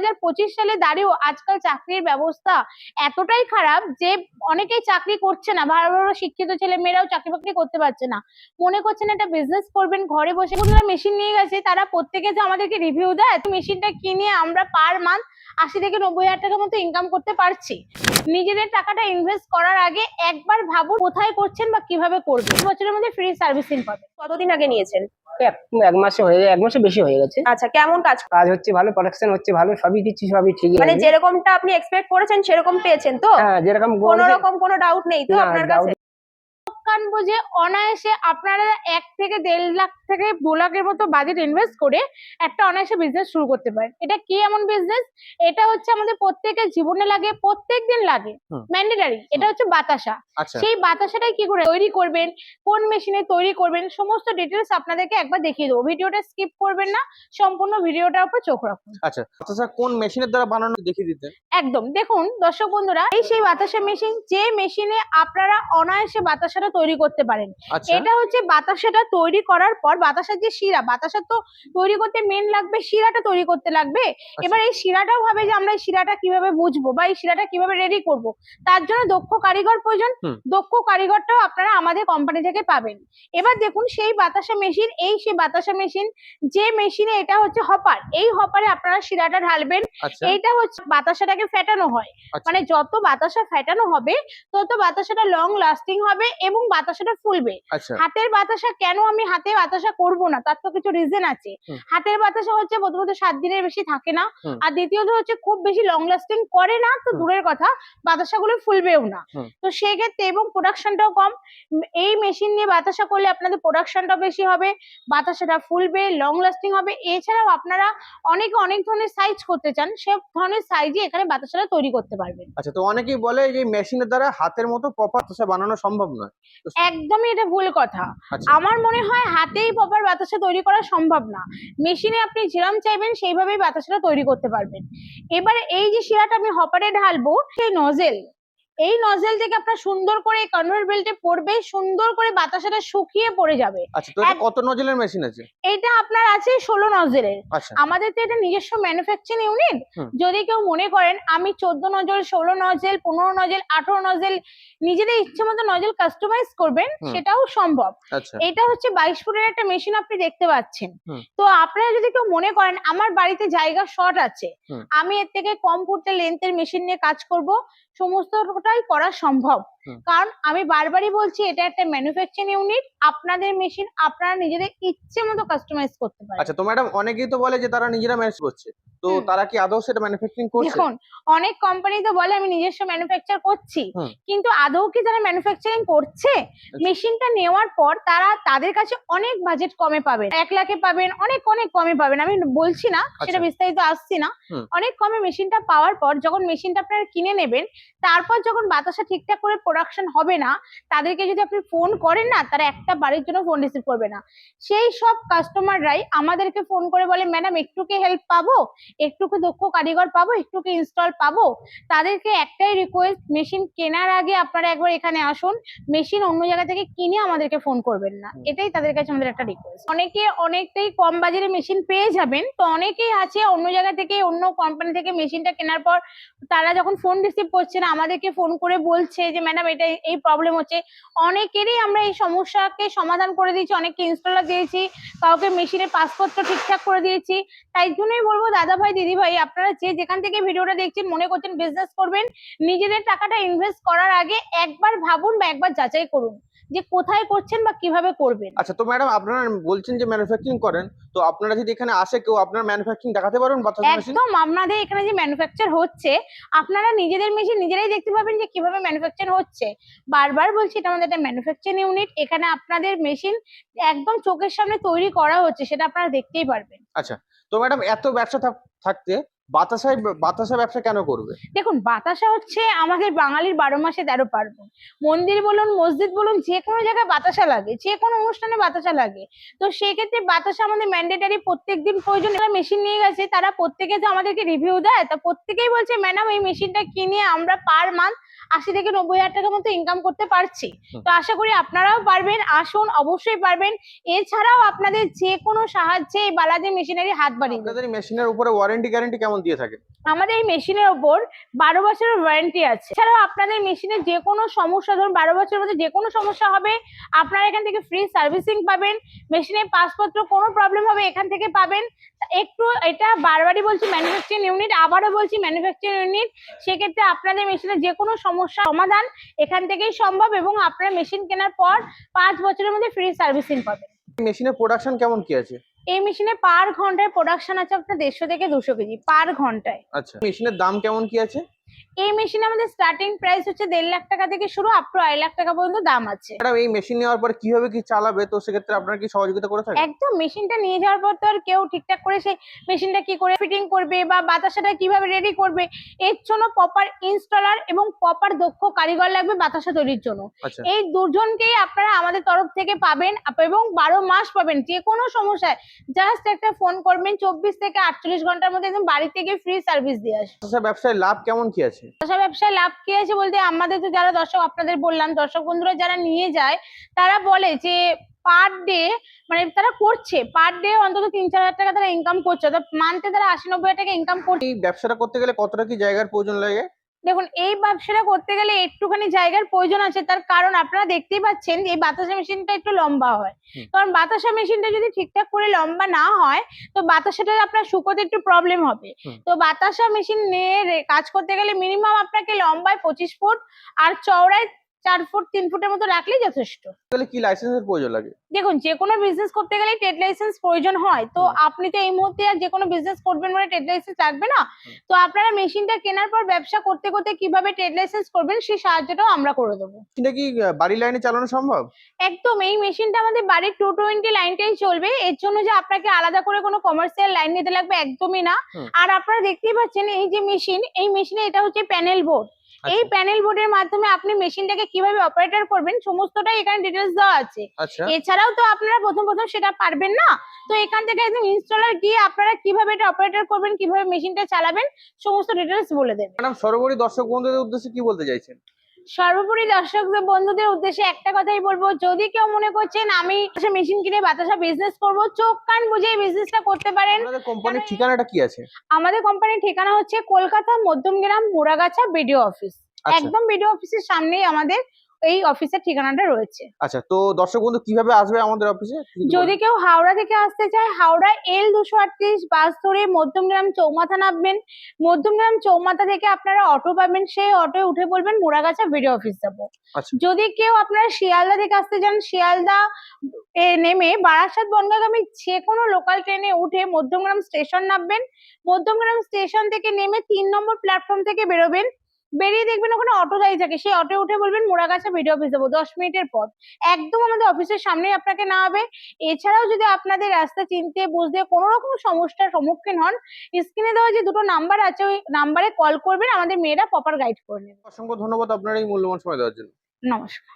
2025 সালে দাঁড়িয়েও আজকাল চাকরির ব্যবস্থা এতটাই খারাপ যে অনেকেই চাকরি করছে না, ভালো ভালো শিক্ষিত ছেলে মেয়েরাও চাকরি বাকরি করতে পারছে না, মনে করছেন একটা বিজনেস করবেন ঘরে বসে। যারা মেশিন নিয়ে গেছে তারা প্রত্যেকে যে আমাদেরকে রিভিউ দেয়, মেশিনটা কিনে আমরা পার মান্থ 80 থেকে 90 হাজার টাকার মতো ইনকাম করতে পারছি। নিজেদের টাকাটা ইনভেস্ট করার আগে একবার ভাবুন কোথায় করছেন বা কিভাবে করবেন। বছরের মধ্যে ফ্রি সার্ভিসিং পাবেন। কতদিন আগে নিয়েছেন? এক মাসে হয়ে যায়, 1 মাসে বেশি হয়ে গেছে। আচ্ছা, কেমন কাজ? কাজ হচ্ছে ভালো, প্রোডাকশন হচ্ছে ভালো, সবই দিচ্ছি, সবই ঠিক মানে যেরকমটা আপনি এক্সপেক্ট করেছেন সেরকম পেয়েছেন তো? হ্যাঁ, যেরকম কোনো রকম কোনো ডাউট নেই তো আপনার কাছে? কানবো যে অনায়াসে আপনারা 1 থেকে 1.5 লাখ থেকে 2 লাখের মতো বাজেট ইনভেস্ট করে একটা অনায়াসে বিজনেস শুরু করতে পারেন। এটা কি এমন বিজনেস? এটা হচ্ছে আমাদের প্রত্যেকের জীবনে লাগে, প্রত্যেকদিন লাগে, ম্যান্ডেটারি। এটা হচ্ছে বাতাসা। সেই বাতাসাটাই কি করে তৈরি করবেন, কোন মেশিনে তৈরি করবেন, সমস্ত ডিটেলস আপনাদেরকে একবার দেখিয়ে দেবো। ভিডিওটা স্কিপ করবেন না, সম্পূর্ণ ভিডিওটার উপর চোখ রাখুন। আচ্ছা, বাতাসা কোন মেশিনের দ্বারা বানানো দেখিয়ে দিতে? একদম। দেখুন দর্শক বন্ধুরা, এই সেই বাতাসা মেশিন, যে মেশিনে আপনারা অনায়াসে বাতাসাটা তৈরি করতে পারেন। এটা হচ্ছে বাতাসাটা তৈরি করার পর বাতাসার যে শিরা, বাতাসা তো তৈরি করতে মেন লাগবে শিরাটা তৈরি করতে লাগবে। এবার এই শিরাটাও ভাবে যে আমরা এই শিরাটা কিভাবে বুঝবো বা এই শিরাটা কিভাবে রেডি করব, তার জন্য দক্ষ কারিগর প্রয়োজন। দক্ষ কারিগরটাও আপনারা আমাদের কোম্পানি থেকে পাবেন। এবার দেখুন সেই বাতাসা মেশিন, এই সেই বাতাসা মেশিন, যে মেশিনে এটা হচ্ছে হপার, এই হপারে আপনারা শিরাটা ঢালবেন। এইটা হচ্ছে বাতাসাটাকে ফেটানো হয়, মানে যত বাতাসা ফেটানো হবে তত বাতাসাটা লং লাস্টিং হবে এবং বাতাসাটা ফুলবে। হাতের বাতাসা কেন আমি হাতে বাতাসা করব না, তার তো কিছু রিজন আছে। হাতের বাতাসা হচ্ছে প্রথমত 7 দিনের বেশি থাকে না, আর দ্বিতীয়ত হচ্ছে খুব বেশি লং লাস্টিং করে না, তো দূরের কথা বাতাসাগুলো ফুলবেও না। তো সেক্ষেত্রে এবং প্রোডাকশনটাও কম। এই মেশিন নিয়ে বাতাসা করলে আপনাদের প্রোডাকশনটা বেশি হবে, বাতাসাটা ফুলবে, লং লাস্টিং হবে। এছাড়াও আপনারা অনেকে অনেক ধরনের সাইজ করতে চান, সব ধরনের সাইজে এখানে বাতাসাটা তৈরি করতে পারবেন। আচ্ছা, তো অনেকেই বলে যে মেশিনের দ্বারা হাতের মতো প্রপার বাতাসা বানানো সম্ভব নয়। একদমই এটা ভুল কথা। আমার মনে হয় হাতেই প্রপার বাতাসা তৈরি করা সম্ভব না। মেশিনে আপনি যেরকম চাইবেন সেইভাবেই বাতাসাটা তৈরি করতে পারবেন। এবারে এই যে শিরাটা আমি হপারে ঢালবো, সেই নজেল, এই নজেল থেকে আপনার সুন্দর করে কনভেয়র বেল্টে পড়বে, সুন্দর করে বাতাসাটা শুকিয়ে পড়ে যাবে। আচ্ছা, তো এটা কত নজেলের মেশিন আছে? এটা আপনার আছে 16 নজেলের। আমাদের তো এটা নিজস্ব ম্যানুফ্যাকচারিং ইউনিট। যদি কেউ মনে করেন আমি 14 নজেল, 16 নজেল, 15 নজেল, 18 নজেল নিজেদের ইচ্ছে মতো নজেল কাস্টমাইজ করবেন, সেটাও সম্ভব। এটা হচ্ছে 22 ফুটের একটা মেশিন আপনি দেখতে পাচ্ছেন। তো আপনারা যদি কেউ মনে করেন আমার বাড়িতে জায়গা শর্ট আছে, আমি এর থেকে কম ফুটের লেন্থের মেশিন নিয়ে কাজ করব, সমস্তটাই করা সম্ভব। কারণ আমি বারবারই বলছি এটা একটা ম্যানুফ্যাকচারিং ইউনিট, আপনাদের মেশিন আপনারা নিজেদের ইচ্ছে মতো কাস্টমাইজ করতে পারেন। আচ্ছা, তো ম্যাডাম অনেকেই তো বলে যে তারা নিজেরা ম্যানেজ করছে, তো তারা কি আদৌ সেটা ম্যানুফ্যাকচারিং করছে? দেখুন অনেক কোম্পানি তো বলে আমি নিজস্ব ম্যানুফ্যাকচার করছি, কিন্তু আদৌ কি তারা ম্যানুফ্যাকচারিং করছে? মেশিনটা নেওয়ার পর তারা তাদের কাছে অনেক বাজেট কমে পাবেন, 1 লাখে পাবেন, অনেক অনেক কমে পাবেন। আমি বলছি না, সেটা বিস্তারিত আসছি না। অনেক কমে মেশিনটা পাওয়ার পর যখন মেশিনটা আপনারা কিনে নেবেন, তারপর যখন বাতাসা ঠিকঠাক করে প্রোডাকশন হবে না, তাদেরকে যদি আপনি ফোন করেন না, তারা একটা বাড়ির জন্য ফোন রিসিভ করবে না। সেই সব কাস্টমাররাই আমাদেরকে ফোন করে বলে ম্যাডাম একটু কি হেল্প পাবো, একটু কি দক্ষ কারিগর পাবো, একটু কি ইনস্টল পাবো। তাদেরকে একটাই রিকোয়েস্ট, মেশিন কেনার আগে আপনারা একবার এখানে আসুন, মেশিন অন্য জায়গা থেকে কিনে আমাদেরকে ফোন করবেন না, এটাই তাদের কাছে আমাদের একটা রিকোয়েস্ট। অনেকে অনেকটাই কম বাজারে মেশিন পেয়ে যাবেন, তো অনেকেই আছে অন্য জায়গা থেকে অন্য কোম্পানি থেকে মেশিনটা কেনার পর তারা যখন ফোন রিসিভ করছে না, আমাদেরকে ফোন করে বলছে যে ম্যাডাম এটা এই প্রবলেম হচ্ছে। অনেকেরই আমরা এই সমস্যাকে সমাধান করে দিয়েছি, অনেককে ইনস্টলার দিয়েছি, কাউকে মেশিনের পাসপোর্ট ঠিকঠাক করে দিয়েছি। তাই জন্যই বলবো দাদা ভাই দিদি ভাই, আপনারা যে যেখান থেকে ভিডিওটা দেখছেন, মনে করছেন বিজনেস করবেন, নিজেদের টাকাটা ইনভেস্ট করার আগে একবার ভাবুন বা একবার যাচাই করুন যে কোথায় করছেন বা কিভাবে করবেন। আচ্ছা, তো ম্যাডাম আপনারা বলছেন যে ম্যানুফ্যাকচারিং করেন, তো আপনারা যদি এখানে আসে কেউ, আপনার ম্যানুফ্যাকচারিং দেখাতে পারবেন বাতাসা মেশিন? একদম, আপনাদের এখানে যে ম্যানুফ্যাকচার হচ্ছে আপনারা নিজেদের মেশিন নিজেরাই দেখতে পাবেন যে কিভাবে ম্যানুফ্যাকচার হচ্ছে। বারবার বলছি এটা আমাদের একটা ম্যানুফ্যাকচারিং ইউনিট, এখানে আপনাদের মেশিন একদম চোখের সামনে তৈরি করা হচ্ছে, সেটা আপনারা দেখতেই পারবেন। আচ্ছা, তো ম্যাডাম এত ব্যবসা থাকতে বাতাসা ব্যবসা কেন করবে? দেখুন বাতাসা হচ্ছে আমাদের বাঙালির 12 মাসে 13 পার্বণ। মন্দির বলুন, মসজিদ বলুন, যে কোনো জায়গায় বাতাসা লাগে, যে কোনো অনুষ্ঠানে বাতাসা লাগে। তো সেক্ষেত্রে বাতাসা আমাদের ম্যান্ডেটারি, প্রত্যেকদিন প্রয়োজন। যারা মেশিন নিয়ে গেছে তারা প্রত্যেকে যে আমাদেরকে রিভিউ দেয়, তা প্রত্যেকেই বলছে ম্যাডাম এই মেশিনটা কিনে আমরা পার মান্থ 80 থেকে 90,000 টাকা মতো ইনকাম করতে পারছি। তো আশা করি আপনারাও পারবেন, আসুন, অবশ্যই পারবেন। এছাড়াও আপনাদের যে কোনো সাহায্যে এই বালাজি মেশিনারি হাত বাড়িয়ে দেবে। আপনাদের এই মেশিনের উপরে ওয়ারেন্টি গ্যারান্টি কেমন দিয়ে থাকে? আমাদের এই মেশিনের ওপর 12 বছরের ওয়ারেন্টি আছে। এছাড়াও আপনাদের মেশিনের যে কোনো সমস্যা, ধরুন 12 বছরের মধ্যে যে কোনো সমস্যা হবে, আপনারা এখান থেকে ফ্রি সার্ভিসিং পাবেন। মেশিনের পাসপত্র কোনো প্রবলেম হবে এখান থেকে পাবেন। একটু এটা বারবারই বলছি ম্যানুফ্যাকচারিং ইউনিট, আবারও বলছি ম্যানুফ্যাকচারিং ইউনিট। সেক্ষেত্রে আপনাদের মেশিনের যে কোনো সমস্যা সমাধান এখান থেকেই সম্ভব, এবং আপনারা মেশিন কেনার পর 5 বছরের মধ্যে ফ্রি সার্ভিসিং পাবেন। মেশিনের প্রোডাকশন কেমন কি আছে? এই মেশিনে পার ঘন্টায় প্রোডাকশন আছে আপনার 150 থেকে 200 কেজি পার ঘন্টায়। আচ্ছা, মেশিনের দাম কেমন কি আছে? এই মেশিনে আমাদের স্টার্টিং প্রাইস হচ্ছে 1.5 লাখ টাকা থেকে শুরু, আপ টু 2.5 লাখ টাকা পর্যন্ত দাম আছে। ম্যাডাম, এই মেশিন নেওয়ার পর কিভাবে কি চালাবে, তো সেক্ষেত্রে আপনারা কি সহযোগিতা করে থাকেন? একদম, মেশিনটা নিয়ে যাওয়ার পর তো আর কেউ ঠিকঠাক করে সেই মেশিনটা কি করে ফিটিং করবে বা বাতাসাটা কিভাবে রেডি করবে, এর জন্য প্রপার ইনস্টলার এবং প্রপার দক্ষ কারিগর লাগবে বাতাসা তৈরির জন্য। আচ্ছা, এই দুজনকেই আপনারা আমাদের তরফ থেকে পাবেন, এবং 12 মাস পাবেন। যে কোনো সমস্যায় জাস্ট একটা ফোন করবেন, 24 থেকে 48 ঘন্টার মধ্যে একদম বাড়ি থেকে ফ্রি সার্ভিস দিয়ে আসবে। আচ্ছা, ব্যবসায় লাভ কেমন কি আছে? বাতাসা ব্যবসায় লাভ কি আছে বলতে, আমাদের তো যারা দর্শক, আপনাদের বললাম, দর্শক বন্ধুরা যারা নিয়ে যায় তারা বলে যে পার ডে, মানে তারা করছে পার ডে অন্তত 3-4 হাজার টাকা তারা ইনকাম করছে, অর্থাৎ মান্থে তারা 80-90 টাকা ইনকাম করছে। এই ব্যবসাটা করতে গেলে কতটা কি জায়গার প্রয়োজন লাগে? দেখুন, এই ব্যবসাটা করতে গেলে একটুখানি জায়গার প্রয়োজন আছে, তার কারণ আপনারা দেখতেই পাচ্ছেন যে এই বাতাসা মেশিনটা একটু লম্বা হয়। কারণ বাতাসা মেশিনটা যদি ঠিকঠাক করে লম্বা না হয় তো বাতাসাটা আপনার শুকোতে একটু প্রবলেম হবে। তো বাতাসা মেশিন নিয়ে কাজ করতে গেলে মিনিমাম আপনাকে লম্বায় 25 ফুট আর চওড়ায় 4 ফুট 3 ফুটের মতো রাখলেই যথেষ্ট। তাহলে কি লাইসেন্সের প্রয়োজন লাগে? দেখুন, যে কোনো বিজনেস করতে গেলে ট্রেড লাইসেন্স প্রয়োজন হয়। তো আপনি তো এই মুহূর্তে আর যে কোনো বিজনেস করবেন মানে ট্রেড লাইসেন্স লাগবে না। তো আপনারা মেশিনটা কেনার পর ব্যবসা করতে করতে কিভাবে ট্রেড লাইসেন্স করবেন সেই সাহায্যটাও আমরা করে দেবো। এটা কি বাড়ি লাইনে চালানো সম্ভব? একদম, এই মেশিনটা আমাদের বাড়ির 220 লাইনটাই চলবে। এর জন্য যে আপনাকে আলাদা করে কোনো কমার্শিয়াল লাইন নিতে লাগবে একদমই না। আর আপনারা দেখতেই পাচ্ছেন এই যে মেশিন, এই মেশিনে এটা হচ্ছে প্যানেল বোর্ড। এই প্যানেল বোর্ডের মাধ্যমে আপনি মেশিনটাকে কিভাবে অপারেটর করবেন সমস্তটাই এখানে ডিটেলস দেওয়া আছে। আচ্ছা, এছাড়াও তো আপনারা প্রথম সেটা পারবেন না, তো এখান থেকে একদম ইনস্টলার গিয়ে আপনারা কিভাবে এটা অপারেটর করবেন, কিভাবে মেশিনটা চালাবেন সমস্ত ডিটেলস বলে দেবে। ম্যাডাম, সর্বোপরি দর্শক বন্ধুদের উদ্দেশ্যে কি বলতে চাইছেন? সর্বোপরি দর্শক বন্ধুদের উদ্দেশ্যে একটা কথাই বলবো, যদি কেউ মনে করছেন আমি মেশিন কিনে বাতাসা বিজনেস করব, চোখ কান বুঝে এই বিজনেসটা করতে পারেন। আপনাদের কোম্পানির ঠিকানাটা কি আছে? আমাদের কোম্পানির ঠিকানা হচ্ছে কলকাতা মধ্যমগ্রাম মোড়াগাছা বিডিও অফিস। আচ্ছা। একদম বিডিও অফিসের সামনেই আমাদের এই অফিসের ঠিকানাটা রয়েছে। আচ্ছা, তো দর্শক বন্ধু কিভাবে আসবে আমাদের অফিসে? যদি কেউ হাওড়া থেকে আসতে চায়, হাওড়া L238 বাস ধরে মধ্যমগ্রাম চৌমাথা নামবেন। মধ্যমগ্রাম চৌমাথা থেকে আপনারা অটো পাবেন, সেই অটোয় উঠে বলবেন মোড়াগাছা বিডিও অফিস যাবো। আচ্ছা, যদি কেউ আপনারা শিয়ালদা থেকে আসতে চান, শিয়ালদা নেমে বারাসাত বনগাঁগামী যে কোনো লোকাল ট্রেনে উঠে মধ্যমগ্রাম স্টেশন নামবেন। মধ্যমগ্রাম স্টেশন থেকে নেমে 3 নম্বর প্ল্যাটফর্ম থেকে বেরোবেন। বেরিয়ে দেখবেন ওখানে অটো দাঁড়িয়ে থাকে, সেই অটো উঠে বলবেন মোড়াগাছা বিডিও অফিস যাবো। 10 মিনিটের পথ, একদম আমাদের অফিসের সামনেই আপনাকে নামাবে। এছাড়াও যদি আপনাদের রাস্তা চিনতে বুঝতে কোনো রকম সমস্যার সম্মুখীন হন, স্ক্রিনে দেওয়া যে দুটো নাম্বার আছে ওই নাম্বারে কল করবেন, আমাদের মেয়েরা প্রপার গাইড করে নেবে। অসংখ্য ধন্যবাদ আপনার এই মূল্যবান সময় দেওয়ার জন্য। নমস্কার।